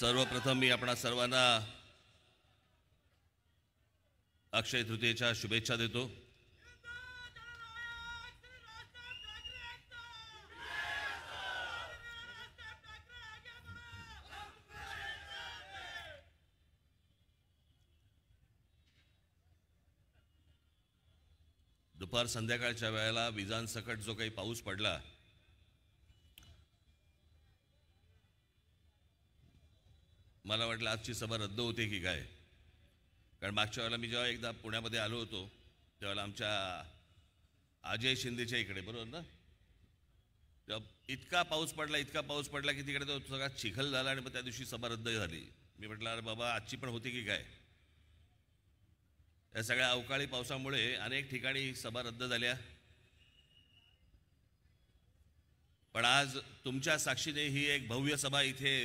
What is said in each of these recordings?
सर्वप्रथम मी आपणा सर्वांना अक्षय तृतीयेच्या शुभेच्छा देतो। दुपार संध्याकाळच्या वेळेला विजांसकट जो काही पाऊस पडला, मला वाटलं आजची सभा रद्द होते की काय, कारण मागच्या वेळेला मी जेव्हा एकदा पुण्यामध्ये आलो होतो तेव्हा आमच्या अजय शिंदेच्या इकडे, बरोबर ना, तेव्हा इतका पाऊस पडला की तिकडे तो सगळा चिखल झाला आणि मग त्या दिवशी सभा रद्द झाली। मी म्हटलं अरे बाबा आजची पण होती की काय। या सगळ्या अवकाळी पावसामुळे अनेक ठिकाणी सभा रद्द झाल्या, पण आज तुमच्या साक्षीने ही एक भव्य सभा इथे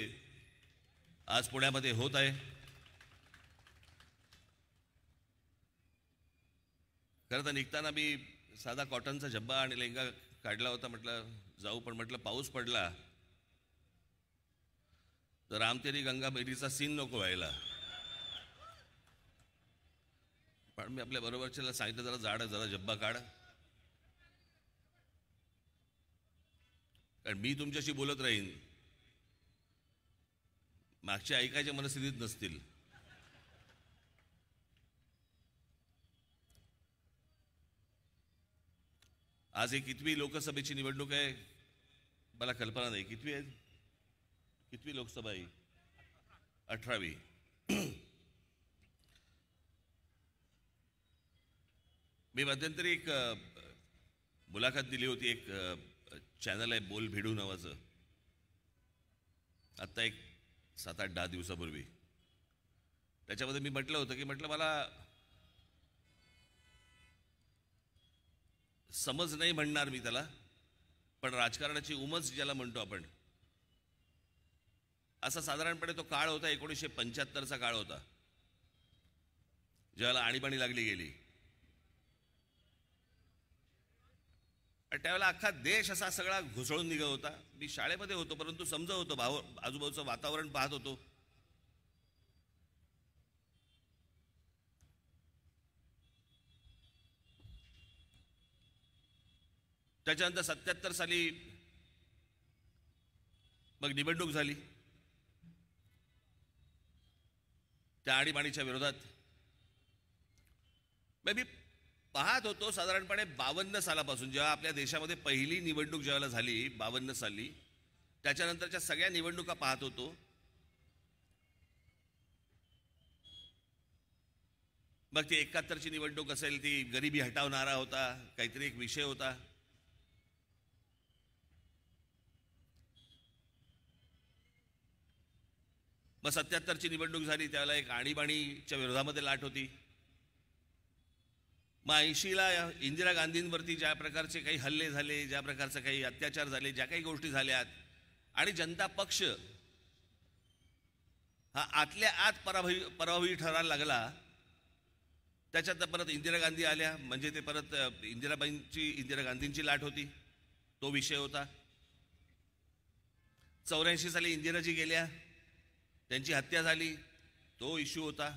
आज पुण्यामध्ये होत आहे। खरं तर निघताना मी साधा कॉटनचा झब्बा आणि लेंगा काढला होता, म्हटलं जाऊ, पण म्हटलं पाऊस पडला तर रामतेरी गंगा मेरीचा सीन नको व्हायला। पण मी आपल्या बरोबरच्याला सांगितलं जरा झब्बा काढ, कारण मी तुमच्याशी बोलत राहीन, मागचे ऐकायच्या मनस्थितीत नसतील। आज ही कितवी लोकसभेची निवडणूक आहे मला कल्पना नाही, कितवी आहे, कितवी लोकसभा आहे, 18वी। मी मध्यंतरी एक मुलाखत दिली होती, एक चॅनल आहे बोल भिडू नावाचं, आत्ता एक 7-8-10 दिवसापूर्वी। त्याच्यामध्ये मी म्हटलं होतं की मला समज नाही म्हणणार मी त्याला, पण राजकारणाची उमज ज्याला म्हणतो आपण, असा साधारणपणे तो काळ होता 1975चा काळ होता, ज्याला आणीबाणी लागली गेली। त्यावेळेला अख्खा देश असा सगळा घुसळून निघत होता। मी शाळेमध्ये होतो, परंतु समजत होतो, आजूबाजूचं वातावरण पाहत होतो। त्याच्यानंतर 77 साली मग निवडणूक झाली त्या आणीबाणीच्या विरोधात। मी पाहत होतो साधारणपणे 52 सालापासून, जेव्हा आपल्या देशामध्ये पहिली निवडणूक ज्यावेळेला झाली 52 साली, त्याच्यानंतरच्या सगळ्या निवडणुका पाहत होतो। मग ती 71ची निवडणूक असेल, ती गरिबी हटवणारा होता, काहीतरी एक विषय होता। मग 77ची निवडणूक झाली, त्यावेळेला एक आणीबाणीच्या विरोधामध्ये लाट होती। मग 80ला इंदिरा गांधींवरती ज्या प्रकारचे काही हल्ले झाले, ज्या प्रकारचे काही अत्याचार झाले, ज्या काही गोष्टी झाल्यात, आणि जनता पक्ष हा आतल्या आत पराभवी ठरायला लागला। त्याच्यात परत इंदिरा गांधी आल्या, म्हणजे ते परत इंदिरा गांधींची लाट होती, तो विषय होता। 84 साली इंदिराजी गेल्या, त्यांची हत्या झाली, तो इश्यू होता।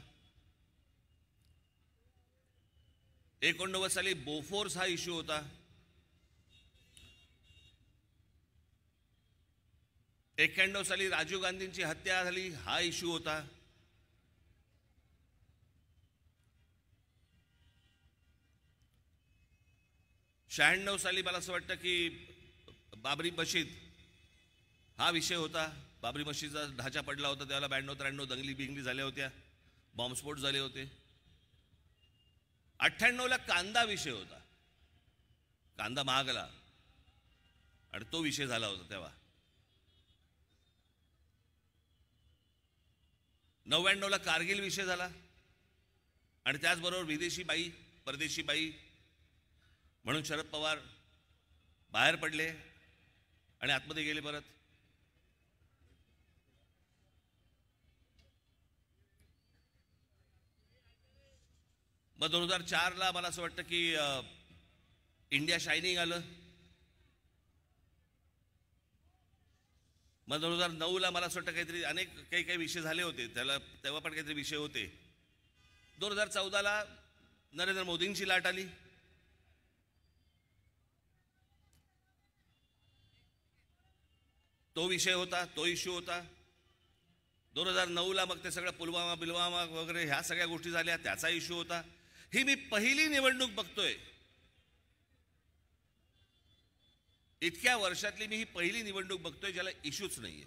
89 साली बोफोर्स हा इश्यू होता। 91 साली राजीव गांधींची हत्या झाली, हा इश्यू होता। 96 साली मला असं वाटतं की बाबरी मशीद हा विषय होता। बाबरी मशीदचा ढाचा पडला होता त्यावेळेला, 92-93 दंगली बिंगली झाल्या होत्या, बॉम्बस्फोट झाले होते। 98ला कांदा विषय होता, कांदा महागला आणि तो विषय झाला होता तेव्हा। 99ला कारगिल विषय झाला, आणि त्याचबरोबर विदेशी बाई, परदेशी बाई म्हणून शरद पवार बाहेर पडले आणि आतमध्ये गेले परत। मग 2004ला मला असं वाटतं की इंडिया शायनिंग आलं, मग 2009ला मला असं वाटतं काहीतरी अनेक काही काही विषय झाले होते, तेव्हा पण काहीतरी विषय होते. 2014ला नरेंद्र मोदींची लाट आली. तो विषय होता, तो इश्यू होता. 2009ला मग ते सगळं पुलवामा वगैरे ह्या सगळ्या गोष्टी झाल्या, त्याचा इश्यू होता. ही मी पहिली निवडणूक बघतोय, इतक्या वर्षातली मी ही पहिली निवडणूक बघतोय ज्याला इश्यूच नाहीये,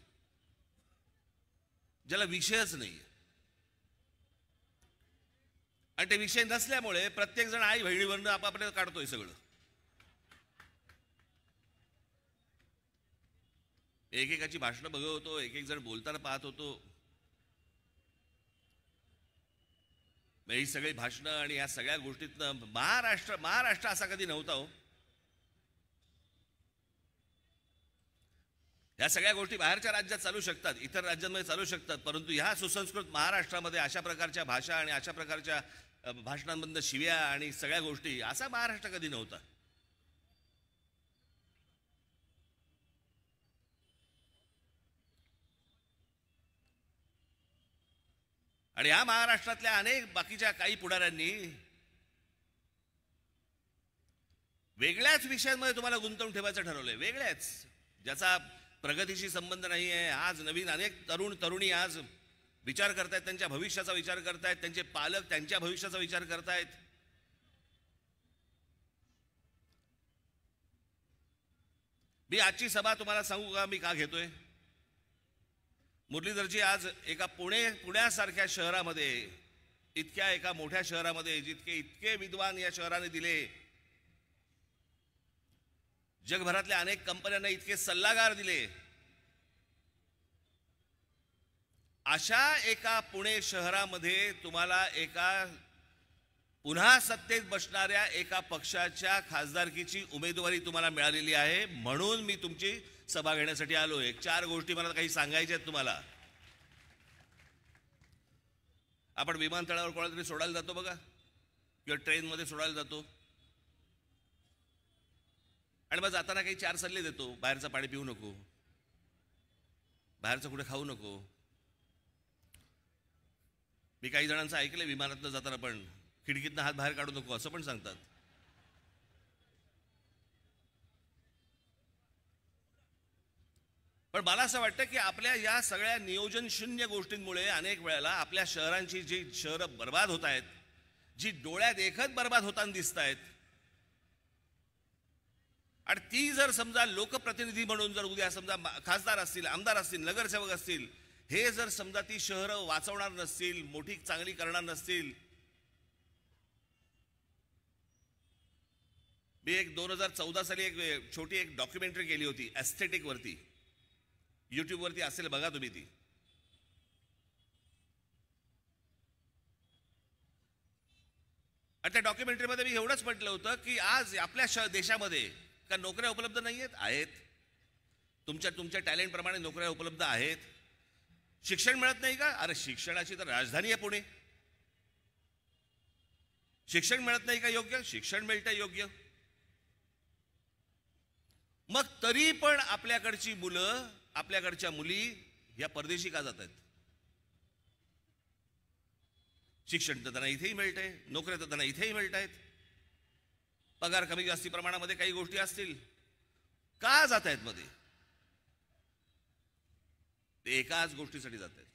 ज्याला विषयच नाहीये. आणि ते विषय नसल्यामुळे प्रत्येक जण आई बहिणीवरनं आपापल्या काढतोय सगळं. एकेकाची भाषणं बघत होतो, एक एक जण बोलताना पाहत होतो. ही सगळी भाषणं आणि या सगळ्या गोष्टीतनं महाराष्ट्र असा कधी नव्हता हो. या सगळ्या गोष्टी बाहेरच्या राज्यात चालू शकतात, इतर राज्यांमध्ये चालू शकतात, परंतु ह्या सुसंस्कृत महाराष्ट्रामध्ये अशा प्रकारच्या भाषा आणि अशा प्रकारच्या भाषणांमधनं शिव्या आणि सगळ्या गोष्टी, असा महाराष्ट्र कधी नव्हता. आणि या महाराष्ट्रातल्या अनेक बाकीच्या काही पुढाऱ्यांनी वेगळ्याच विषयांमध्ये तुम्हाला गुंतवून ठेवायचं ठरवलंय, वेगळ्याच, ज्याचा प्रगतीशी संबंध नाही आहे. आज नवीन अनेक तरुणी आज विचार करतायत, त्यांच्या भविष्याचा विचार करतायत, त्यांचे पालक त्यांच्या भविष्याचा विचार करतायत. मी आजची सभा तुम्हाला सांगू का मी का घेतोय? मुरलीधरजी आज एका पुण्यासारख्या शहरामध्ये, इतक्या एका मोठ्या शहरामध्ये, इतके विद्वान या शहराने दिले, जगभरातल्या अनेक कंपन्यांना इतके सल्लागार दिले, अशा एका पुणे शहरामध्ये तुम्हाला एका पुन्हा सत्तेत बसणाऱ्या एका पक्षाच्या खासदारकीची उमेदवारी तुम्हाला मिळालेली आहे. म्हणून मी तुमची सभा घेण्यासाठी आलो. एक 4 गोष्टी मला काही सांगायच्या आहेत तुम्हाला. आपण विमानतळावर कोणाला तरी सोडायला जातो बघा, किंवा ट्रेनमध्ये सोडायला जातो, आणि मग जाताना काही 4 सल्ले देतो. बाहेरचं पाणी पिऊ नको, बाहेरचं कुठे खाऊ नको. मी काही जणांचं ऐकलंय, विमानातनं जाताना पण खिडकीतनं हात बाहेर काढू नको असं पण सांगतात. पण मला असं वाटतं की आपल्या या सगळ्या नियोजन शून्य गोष्टींमुळे अनेक वेळेला आपल्या शहरांची जी शहरं बर्बाद होत आहेत, जी डोळ्यात देखत बर्बाद होताना दिसत आहेत, आणि ती जर समजा लोकप्रतिनिधी म्हणून जर उद्या समजा खासदार असतील, आमदार असतील, नगरसेवक असतील, हे जर समजा ती शहरं वाचवणार नसतील, मोठी चांगली करणार नसतील. मी 2014 साली एक छोटी डॉक्युमेंटरी केली होती एस्थेटिक वरती, युट्यूबवरती असेल बघा तुम्ही ती. आणि त्या डॉक्युमेंटरीमध्ये मी एवढंच म्हटलं होतं की आज आपल्या देशामध्ये का नोकऱ्या उपलब्ध नाहीयेत? आहेत. तुमच्या टॅलेंट प्रमाणे नोकऱ्या उपलब्ध आहेत. शिक्षण मिळत नाही का? अरे शिक्षणाची तर राजधानी आहे पुणे. शिक्षण मिळत नाही का योग्य? शिक्षण मिळतंय योग्य. मग तरी पण आपल्याकडची मुलं, आपल्याकडच्या मुली या परदेशी का जात आहेत? शिक्षण तर त्यांना इथेही मिळतंय, नोकऱ्या तर त्यांना इथेही मिळत आहेत, पगार कमी जास्ती प्रमाणामध्ये काही गोष्टी असतील, का जात आहेत मध्ये? ते एकाच गोष्टीसाठी जात आहेत,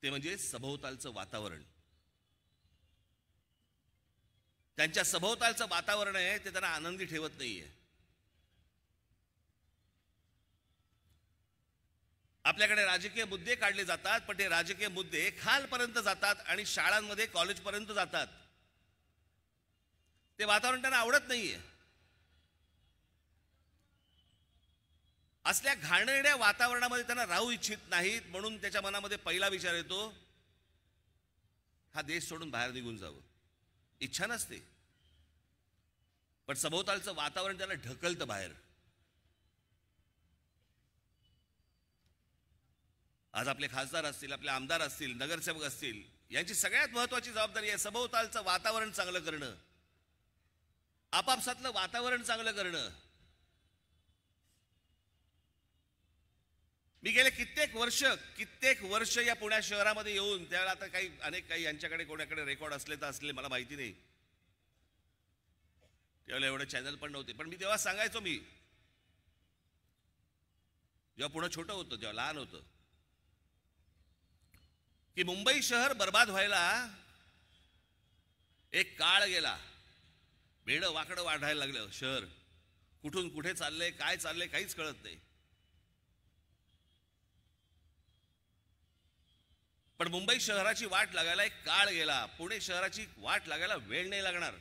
ते म्हणजे सभोवतालचं वातावरण. त्यांच्या सभोवतालचं वातावरण आहे ते त्यांना आनंदी ठेवत नाहीये. आपल्याकडे राजकीय मुद्दे काढले जातात, पण ते राजकीय मुद्दे खालपर्यंत जातात आणि शाळांमध्ये कॉलेजपर्यंत जातात. ते वातावरण त्यांना आवडत नाहीये. असल्या घाणेरड्या वातावरणामध्ये त्यांना राहू इच्छित नाहीत. म्हणून त्याच्या मनामध्ये पहिला विचार येतो, हा देश सोडून बाहेर निघून जावं. इच्छा नसते, पण सभोवतालचं वातावरण त्याला ढकलतं बाहेर. आज आपले खासदार असतील, आपले आमदार असतील, नगरसेवक असतील, यांची सगळ्यात महत्वाची जबाबदारी आहे सभोवतालचं वातावरण चांगलं करणं, आपापसातलं वातावरण चांगलं करणं. मी गेले कित्येक वर्ष या पुण्या शहरामध्ये येऊन, त्यावेळेला आता काही यांच्याकडे कोणाकडे रेकॉर्ड असले तर असले मला माहिती नाही, त्यावेळेला एवढे चॅनल पण नव्हते. पण मी तेव्हा सांगायचो, मी जेव्हा पुणे छोटं होतं, जेव्हा लहान होतं, की मुंबई शहर बर्बाद व्हायला एक काळ गेला. वेडं वाकडं वाढायला लागलं शहर. कुठून कुठे चाललंय, काय चाललंय काहीच कळत नाही. पण मुंबई शहराची वाट लागायला एक काळ गेला. पुणे शहराची वाट लागायला वेळ नाही लागणार.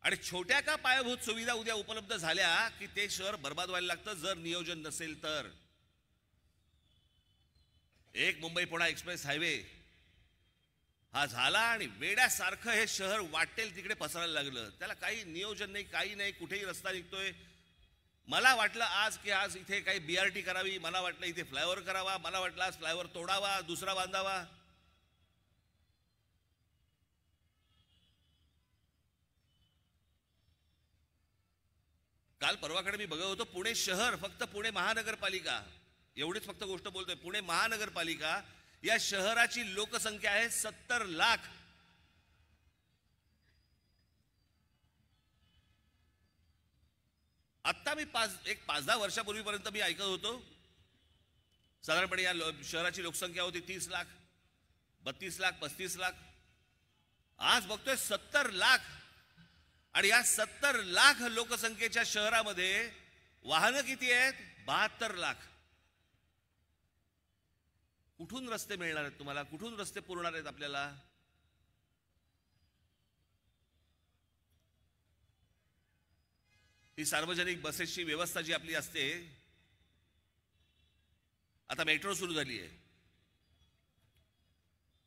आणि छोट्या का पायाभूत सुविधा उद्या उपलब्ध झाल्या की ते शहर बर्बाद व्हायला लागतं, जर नियोजन नसेल तर. एक मुंबई पुणे एक्सप्रेस हायवे हा झाला आणि वेड्यासारखं हे शहर वाटेल तिकडे पसरायला लागलं. त्याला काही नियोजन नाही, काही नाही. कुठेही रस्ता निघतोय. मला वाटलं आज इथे काही BRT करावी, मला वाटलं इथे फ्लायओव्हर करावा, मला वाटलं आज फ्लायओव्हर तोडावा, दुसरा बांधावा. काल परवाकडे मी बघत होतो, पुणे शहर, फक्त पुणे महानगरपालिका, एवढीच फक्त गोष्ट बोलतोय, पुणे महानगरपालिका या शहराची लोकसंख्या आहे 70 लाख. आत्ता मी 5-10 वर्षापूर्वीपर्यंत मी ऐकत होतो, साधारणपणे या शहराची लोकसंख्या होती 30 लाख, 32 लाख, 35 लाख. आज बघतोय 70 लाख. आणि या 70 लाख लोकसंख्येच्या शहरामध्ये वाहनं किती आहेत? 72 लाख. कुठून रस्ते मिळणार आहेत तुम्हाला? कुठून रस्ते पुरणार आहेत आपल्याला? ही सार्वजनिक बसेसची व्यवस्था जी आपली असते, आता मेट्रो सुरू झाली आहे.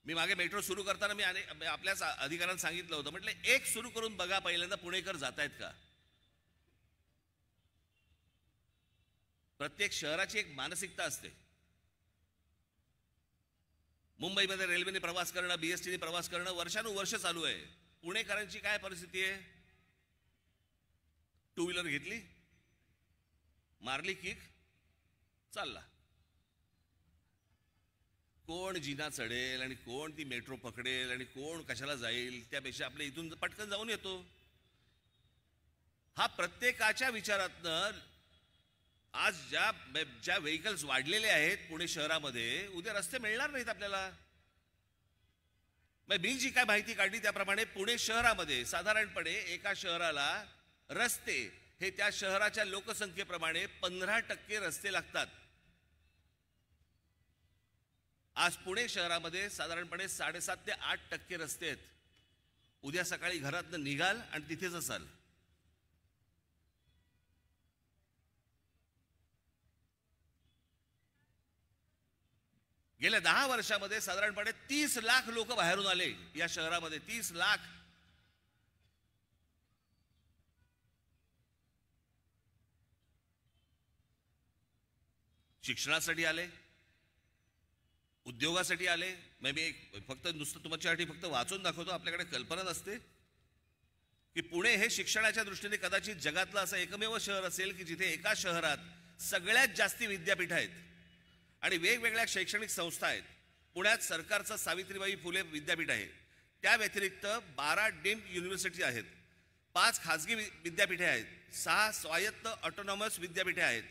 मी मागे मेट्रो सुरू करताना मी आपल्याच अधिकाऱ्यांना सांगितलं होतं, म्हटलं एक सुरू करून बघा पहिल्यांदा पुणेकर जात आहेत का. प्रत्येक शहराची एक मानसिकता असते. मुंबईमध्ये रेल्वेने प्रवास करणं, BSTने प्रवास करणं वर्षानुवर्ष चालू आहे. पुणेकरांची काय परिस्थिती आहे? टू व्हीलर घेतली, मारली किक, चालला. कोण जिना चढेल आणि कोण ती मेट्रो पकडेल आणि कोण कशाला जाईल, त्यापेक्षा आपल्या इथून पटकन जाऊन येतो. हा प्रत्येकाच्या विचारातनं आज ज्या व्हेकल्स वाढलेले आहेत पुणे शहरामध्ये, उद्या रस्ते मिळणार नाहीत आपल्याला. मी जी काय माहिती काढली त्याप्रमाणे पुणे शहरामध्ये साधारणपणे एका शहराला रस्ते हे त्या शहराच्या लोकसंख्येप्रमाणे 15% रस्ते लागतात. आज पुणे शहरामध्ये साधारणपणे 7.5 ते 8% रस्ते आहेत. उद्या सकाळी घरातनं निघाल आणि तिथेच असाल. गेल्या 10 वर्षामध्ये साधारणपणे 30 लाख लोक बाहेरून आले या शहरामध्ये. 30 लाख. शिक्षणासाठी आले, उद्योगासाठी आले. मी फक्त नुसतं तुमच्यासाठी फक्त वाचून दाखवतो, आपल्याकडे कल्पना नसते की पुणे हे शिक्षणाच्या दृष्टीने कदाचित जगातलं असं एकमेव शहर असेल की जिथे एका शहरात सगळ्यात जास्ती विद्यापीठ आहेत आणि वेगवेगळ्या शैक्षणिक संस्था आहेत. पुण्यात सरकारचं सावित्रीबाई फुले विद्यापीठ आहे. त्या व्यतिरिक्त 12 डीम्ड युनिव्हर्सिटी आहेत, 5 खाजगी विद्यापीठे आहेत, 6 स्वायत्त ऑटोनॉमस विद्यापीठे आहेत,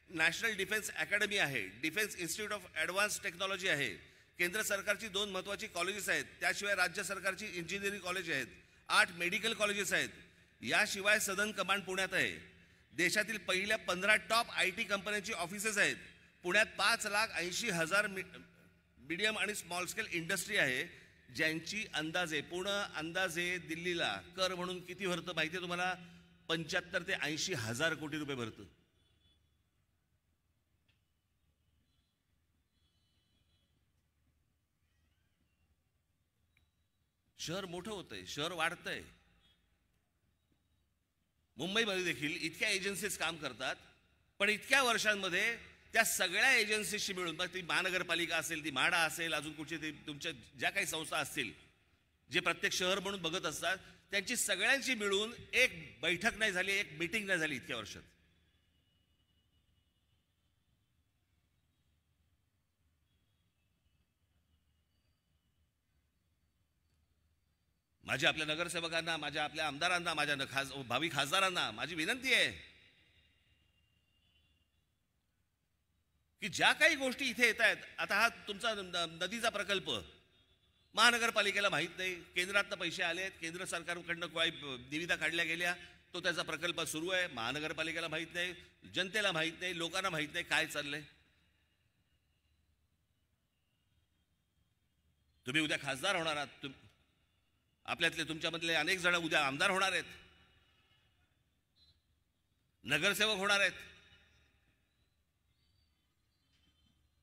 नॅशनल डिफेन्स अकॅडमी आहे, defence institute of advance technology आहे, केंद्र सरकारची 2 महत्त्वाची कॉलेजेस आहेत, त्याशिवाय राज्य सरकारची इंजिनिअरिंग कॉलेज आहेत, 8 मेडिकल कॉलेजेस आहेत. याशिवाय सदन कमांड पुण्यात आहे. देशातील पहिल्या 15 टॉप IT कंपन्यांची ऑफिसेस आहेत. पुण्यात 5,80,000 मीडियम आणि स्मॉल स्केल इंडस्ट्री आहे, ज्यांची अंदाजे दिल्लीला कर म्हणून किती भरतं माहिती आहे तुम्हाला? 75 ते 80 हजार कोटी रुपये भरतं. शहर मोठं होतंय, शहर वाढतंय. मुंबईमध्ये देखील इतक्या एजन्सीज काम करतात, पण इतक्या वर्षांमध्ये त्या सगळ्या एजन्सीशी मिळून, मग ती महानगरपालिका असेल, ती म्हाडा असेल, अजून कुठची ती तुमच्या ज्या काही संस्था असतील जे प्रत्येक शहर म्हणून बघत असतात, त्यांची सगळ्यांची मिळून एक बैठक नाही झाली, एक मीटिंग नाही झाली इतक्या वर्षात. माझ्या आपल्या नगरसेवकांना, माझ्या आपल्या आमदारांना, माझ्या भावी खासदारांना माझी विनंती आहे की ज्या काही गोष्टी इथे येत आहेत, आता हा तुमचा नदीचा प्रकल्प महानगरपालिकेला माहीत नाही, केंद्रातनं पैसे आलेत, केंद्र सरकारकडनं काही निविदा काढल्या गेल्या, तो त्याचा प्रकल्प सुरू आहे, महानगरपालिकेला माहीत नाही, जनतेला माहीत नाही, लोकांना माहीत नाही काय चाललंय. तुम्ही उद्या खासदार होणार आहात, आपल्यातले तुमच्यामधले अनेक जण उद्या आमदार होणार आहेत, नगरसेवक होणार आहेत.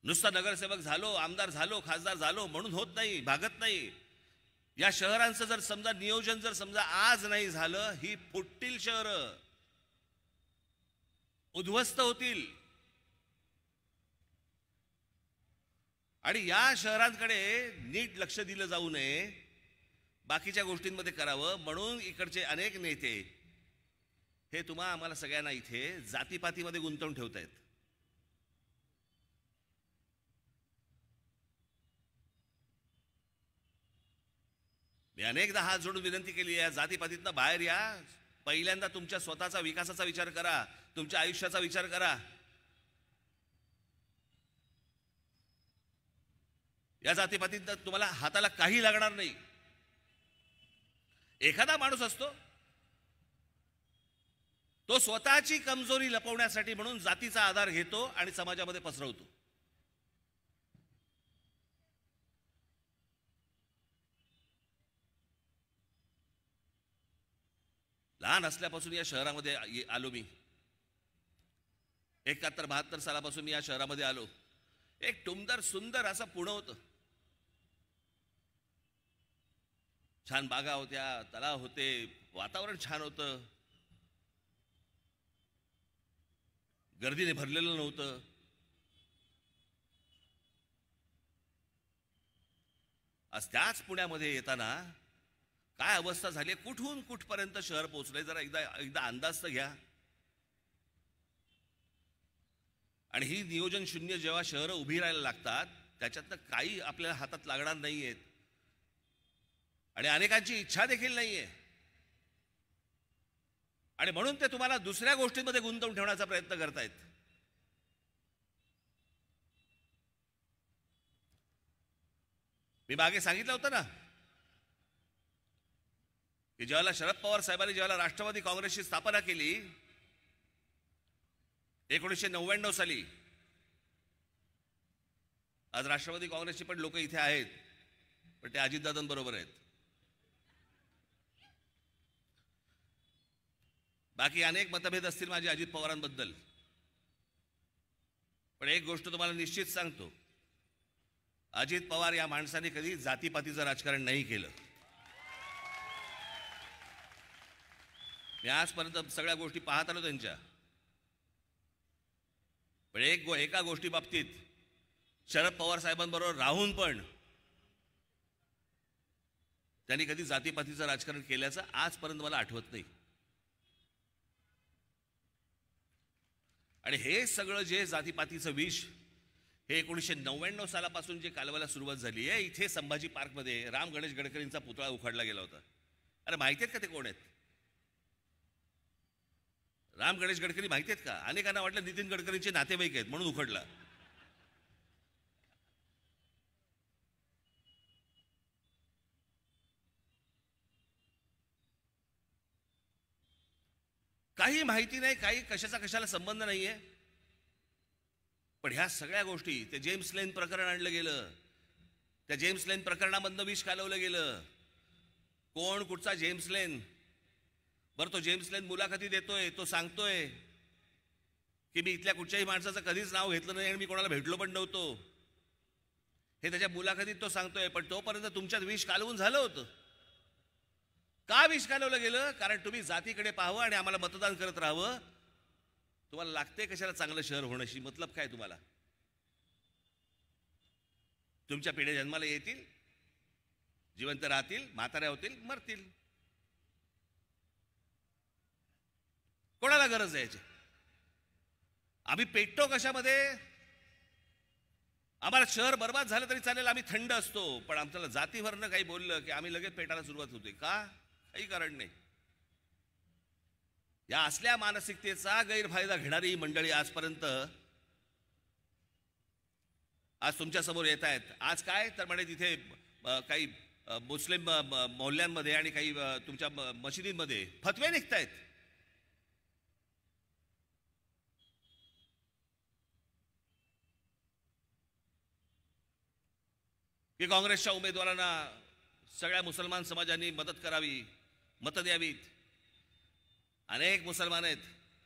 नुसता नगरसेवक झालो, आमदार झालो, खासदार झालो म्हणून होत नाही, भागत नाही. या शहरांचं जर समजा नियोजन जर समजा आज नाही झालं, ही फुटतील शहरं, उद्ध्वस्त होतील. आणि या शहरांकडे नीट लक्ष दिलं जाऊ नये, बाकीच्या गोष्टींमध्ये करावं म्हणून इकडचे अनेक नेते हे आम्हाला सगळ्यांना इथे जातीपातीमध्ये गुंतवून ठेवतायत. मी अनेकदा हात जोडून विनंती केली आहे, जातीपातीतनं बाहेर या. पहिल्यांदा तुमच्या स्वतःचा विकासाचा विचार करा, तुमच्या आयुष्याचा विचार करा. या जातीपातीतनं तुम्हाला हाताला काही लागणार नाही. एखादा माणूस असतो तो स्वतःची कमजोरी लपवण्यासाठी म्हणून जातीचा आधार घेतो आणि समाजामध्ये पसरवतो. लहान असल्यापासून या शहरामध्ये आलो मी. 71-72 सालापासून मी या शहरामध्ये आलो. एक टुमदार सुंदर असं पुणे होतं. छान बागा होत्या, तलाव होते, वातावरण छान होतं, गर्दीने भरलेलं नव्हतं. आज त्याच पुण्यामध्ये येताना काय अवस्था झाली, कुठून कुठपर्यंत शहर पोहोचलंय जरा एकदा अंदाज तर घ्या. आणि ही नियोजन शून्य जेव्हा शहरं उभी राहायला लागतात, त्याच्यातनं काही आपल्याला हातात लागणार नाहीयेत आणि अनेकांची इच्छा देखील नाहीये. आणि म्हणून ते तुम्हाला दुसऱ्या गोष्टींमध्ये गुंतवून ठेवण्याचा प्रयत्न करतायत. मी मागे सांगितलं होतं ना की ज्यावेळेला शरद पवार साहेबांनी ज्यावेळेला राष्ट्रवादी काँग्रेसची स्थापना केली 1999 साली, आज राष्ट्रवादी काँग्रेसची पण लोक इथे आहेत, पण ते अजितदादांबरोबर आहेत. बाकी अनेक मतभेद असतील माझे अजित पवारांबद्दल, पण एक गोष्ट तुम्हाला निश्चित सांगतो, अजित पवार या माणसाने कधी जातीपातीचं राजकारण नाही केलं. मी आजपर्यंत सगळ्या गोष्टी पाहत आलो त्यांच्या, पण एका गोष्टी बाबतीत शरद पवार साहेबांबरोबर राहून पण त्यांनी कधी जातीपातीचं राजकारण केल्याचं आजपर्यंत मला आठवत नाही. आणि हे सगळं जे जातीपातीचं विष हे 1999 सालापासून जे कालवायला सुरुवात झाली आहे, इथे संभाजी पार्कमध्ये राम गणेश गडकरींचा पुतळा उखाडला गेला होता. अरे माहिती आहेत का ते कोण आहेत? राम गणेश गडकरी माहिती आहेत का? अनेकांना वाटलं नितीन गडकरींचे नातेवाईक आहेत म्हणून उखडला. काही माहिती नाही, काही कशाला संबंध नाहीये. पण ह्या सगळ्या गोष्टी, ते जेम्स लेन प्रकरण आणलं गेलं, त्या जेम्स लेन प्रकरणामधनं विष कालवलं गेलं. कोण कुठचा जेम्स लेन? बरं, तो जेम्स लेन मुलाखती देतोय, तो सांगतोय की मी इथल्या कुठच्याही माणसाचं कधीच नाव घेतलं नाही आणि मी कोणाला भेटलो पण नव्हतो, हे त्याच्या मुलाखतीत तो सांगतोय. पण तोपर्यंत तुमच्यात विष कालवून झालं होतं. का विष कालवलं गेलं? कारण तुम्ही जातीकडे पाहावं आणि आम्हाला मतदान करत राहावं. तुम्हाला लागते कशाला चांगलं शहर होण्याशी? मतलब काय तुम्हाला? तुमच्या पिढ्या जन्माला येतील, जिवंत राहतील, म्हाताऱ्या होतील, मरतील. कोणाला गरज आहे याची? आम्ही पेटतो कशामध्ये? आम्हाला शहर बर्बाद झालं तरी चालेल, आम्ही थंड असतो, पण आमच्याला जातीवरनं काही बोललं की आम्ही लगेच पेटायला सुरुवात होते. का? काही कारण नाही. या असल्या मानसिकतेचा गैरफायदा घेणारी मंडळी आजपर्यंत आज तुमच्या समोर येत आहेत. आज काय तर म्हणे तिथे काही मुस्लिम मोहल्ल्यांमध्ये आणि काही तुमच्या मशिदींमध्ये फतवे निघतायत. की काँग्रेसच्या उमेदवारांना सगळ्या मुसलमान समाजांनी मदत करावी, मतं द्यावीत. अनेक मुसलमान आहेत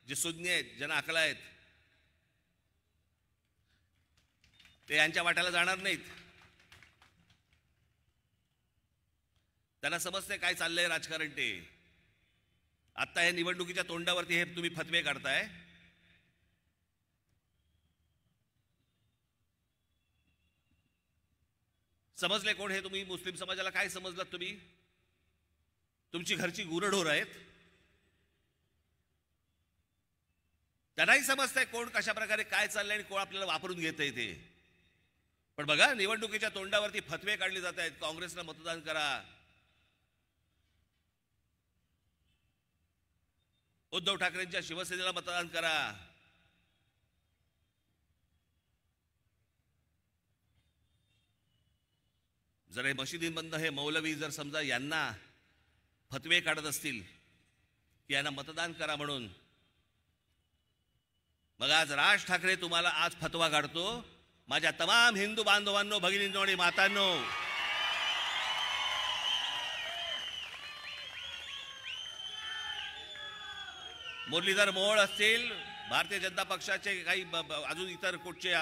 जे सुज्ञ आहेत, ज्यांना अकला आहेत, ते यांच्या वाट्याला जाणार नाहीत. त्यांना समजते काय चाललंय राजकारण. ते आत्ता हे निवडणुकीच्या तोंडावरती हे तुम्ही फतवे काढताय. समजले कोण हे तुम्ही? मुस्लिम समाजाला काय समजलात तुम्ही? तुमची घरची गुरढोर आहेत. त्यांनाही समजतंय कोण कशा प्रकारे काय चाललंय आणि कोण आपल्याला वापरून घेतंय ते. पण बघा, निवडणुकीच्या तोंडावरती फतवे काढले जात आहेत. काँग्रेसला मतदान करा, उद्धव ठाकरेंच्या शिवसेनेला मतदान करा. जर हे मशिदींमधनं हे मौलवी जर समजा यांना फतवे काढत असतील की यांना मतदान करा म्हणून, मग आज राज ठाकरे तुम्हाला आज फतवा काढतो. माझ्या तमाम हिंदू बांधवांनो, भगिनींनो आणि मातांनो, मुरलीधर मोहोळ असतील, भारतीय जनता पक्षाचे काही अजून इतर कुठचे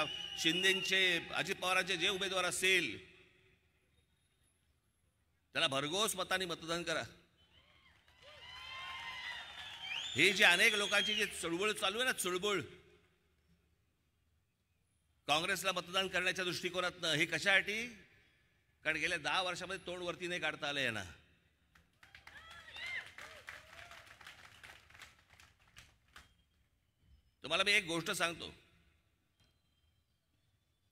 शिंदेचे, अजित पवारांचे जे उमेदवार असतील, त्याला भरघोस मतांनी मतदान करा. हे जे अनेक लोकांची जी चळवळ चालू आहे ना, चळवळ काँग्रेसला मतदान करण्याच्या दृष्टिकोनातनं, हे कशासाठी? कारण गेल्या 10 वर्षामध्ये तोंड वरती नाही काढता आलं यांना. तुम्हाला मी एक गोष्ट सांगतो,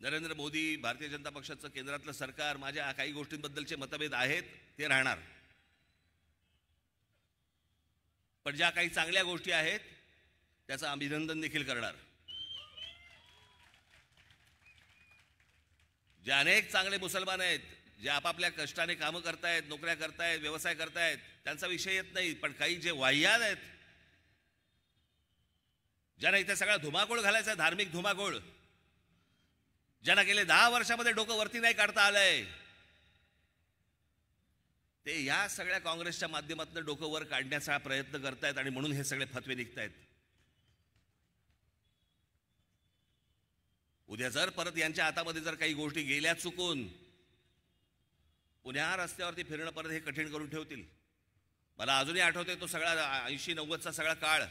नरेंद्र मोदी, भारतीय जनता पक्षाचं केंद्रातलं सरकार, माझ्या काही गोष्टींबद्दलचे मतभेद आहेत, ते राहणार. पण ज्या काही चांगल्या गोष्टी आहेत त्याचं अभिनंदन देखील करणार. जे अनेक चांगले मुसलमान आहेत, जे आपापल्या कष्टाने कामं करतायत, नोकऱ्या करतायत, व्यवसाय करतायत, त्यांचा विषय येत नाही. पण काही जे वाह्यात आहेत, ज्यांना इथे सगळा धुमाकूळ घालायचा, धार्मिक धुमाकूळ, ज्यांना गेले 10 वर्षामध्ये डोकं वरती नाही काढता आलंय, ते या सगळ्या काँग्रेसच्या माध्यमातून डोकं वर काढण्याचा प्रयत्न करतायत आणि म्हणून हे सगळे फतवे निघतायत. उद्या जर परत यांच्या हातामध्ये जर काही गोष्टी गेल्या चुकून, पुण्या रस्त्यावरती फिरणं परत हे कठीण करून ठेवतील. मला अजूनही आठवतंय तो सगळा 80-90चा सगळा काळ,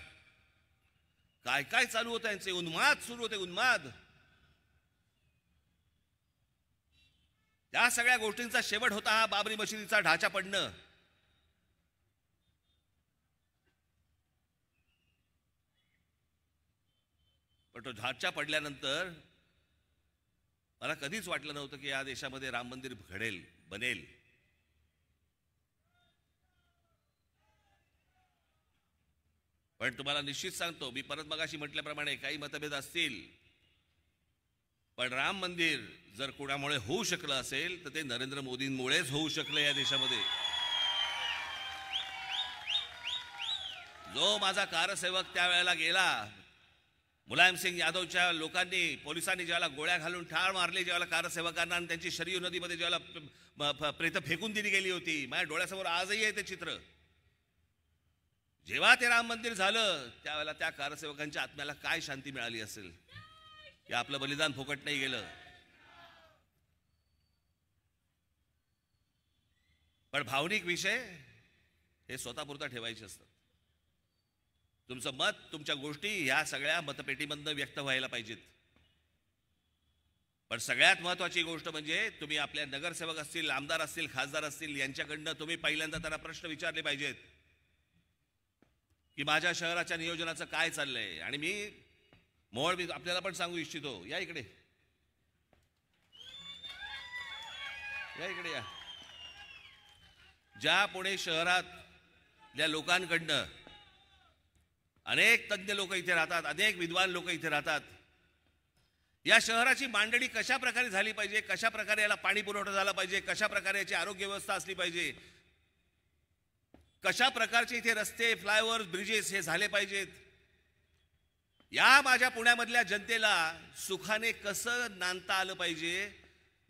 काय काय चालू होतं यांचे, उन्माद सुरू होते, उन्माद. त्या सगळ्या गोष्टींचा शेवट होता हा बाबरी मशिदीचा ढाचा पडणं. पण तो ढाचा पडल्यानंतर मला कधीच वाटलं नव्हतं की या देशामध्ये राम मंदिर घडेल, बनेल. पण तुम्हाला निश्चित सांगतो, मी परत मगाशी म्हटल्याप्रमाणे काही मतभेद असतील, पण राम मंदिर जर कोणामुळे होऊ शकलं असेल तर ते नरेंद्र मोदींमुळेच होऊ शकलं या देशामध्ये. जो माझा कारसेवक त्यावेळेला गेला, मुलायम सिंग यादवच्या लोकांनी, पोलिसांनी ज्याला गोळ्या घालून ठार मारले ज्याला कारसेवकांना, आणि त्यांची शरयू नदीमध्ये ज्याला प्रेत फेकून दिली गेली होती, माझ्या डोळ्यासमोर आजही आहे ते चित्र. जेव्हा ते राम मंदिर झालं त्यावेळेला त्या कारसेवकांच्या आत्म्याला काय शांती मिळाली असेल की आपलं बलिदान फुकट नाही गेलं. पण भावनिक विषय हे स्वतःपुरता ठेवायचे असतात. तुमचं मत, तुमच्या गोष्टी ह्या सगळ्या मतपेटीमधनं व्यक्त व्हायला पाहिजेत. पण सगळ्यात महत्त्वाची गोष्ट म्हणजे तुम्ही आपल्या नगरसेवक असतील, आमदार असतील, खासदार असतील, यांच्याकडनं तुम्ही पहिल्यांदा त्यांना प्रश्न विचारले पाहिजेत की माझ्या शहराच्या नियोजनाचं काय चाललंय. आणि मी आपल्याला पण सांगू इच्छितो, या इकडे, या इकडे या. ज्या पुणे शहरातल्या लोकांकडनं अनेक तज्ज्ञ लोक इथे राहतात, अनेक विद्वान लोक इथे राहतात, या शहराची मांडणी कशा प्रकारे झाली पाहिजे, कशा प्रकारे याला पाणी पुरवठा झाला पाहिजे, कशा प्रकारे याची आरोग्य व्यवस्था असली पाहिजे, कशा प्रकारचे इथे रस्ते, फ्लायओव्हर, ब्रिजेस हे झाले पाहिजेत, या माझ्या पुण्यामधल्या जनतेला सुखाने कसं नांदता आलं पाहिजे,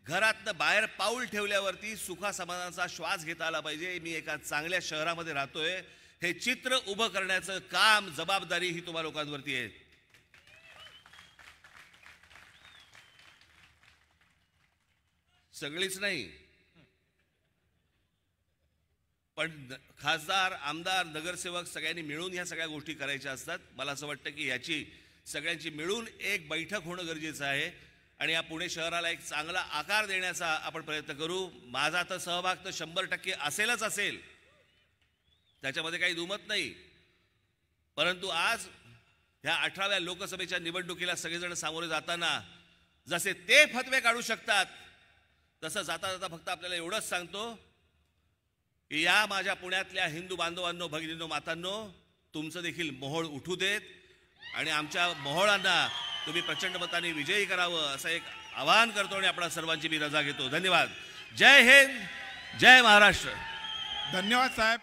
घरातनं बाहेर पाऊल ठेवल्यावरती सुखा समाधानाचा श्वास घेता आला पाहिजे. मी एका चांगल्या शहरामध्ये राहतोय, हे चित्र उभं करण्याचं काम, जबाबदारी ही तुम्हा लोकांवरती आहे. सगळीच नाही, पण खासदार, आमदार, नगरसेवक सगळ्यांनी मिळून ह्या सगळ्या गोष्टी करायच्या असतात. मला असं वाटतं की याची सगळ्यांची मिळून एक बैठक होणं गरजेचं आहे आणि या पुणे शहराला एक चांगला आकार देण्याचा आपण प्रयत्न करू. माझा तर सहभाग तर 100% असेलच असेल, त्याच्यामध्ये काही दुमत नाही. परंतु आज ह्या 18व्या लोकसभेच्या निवडणुकीला सगळेजण सामोरे जाताना जसे ते फतवे काढू शकतात, तसं जाता जाता फक्त आपल्याला एवढंच सांगतो की या माझ्या पुण्यातल्या हिंदू बांधवांनो, भगिनींनो, मातांनो, तुमचं देखील मोहोळ उठू देत आणि आमच्या मोहोळांना तुम्ही प्रचंड मताने विजयी करावं असं एक आवाहन करतो आणि आपणा सर्वांची मी रजा घेतो. धन्यवाद. जय हिंद, जय महाराष्ट्र. धन्यवाद साहेब.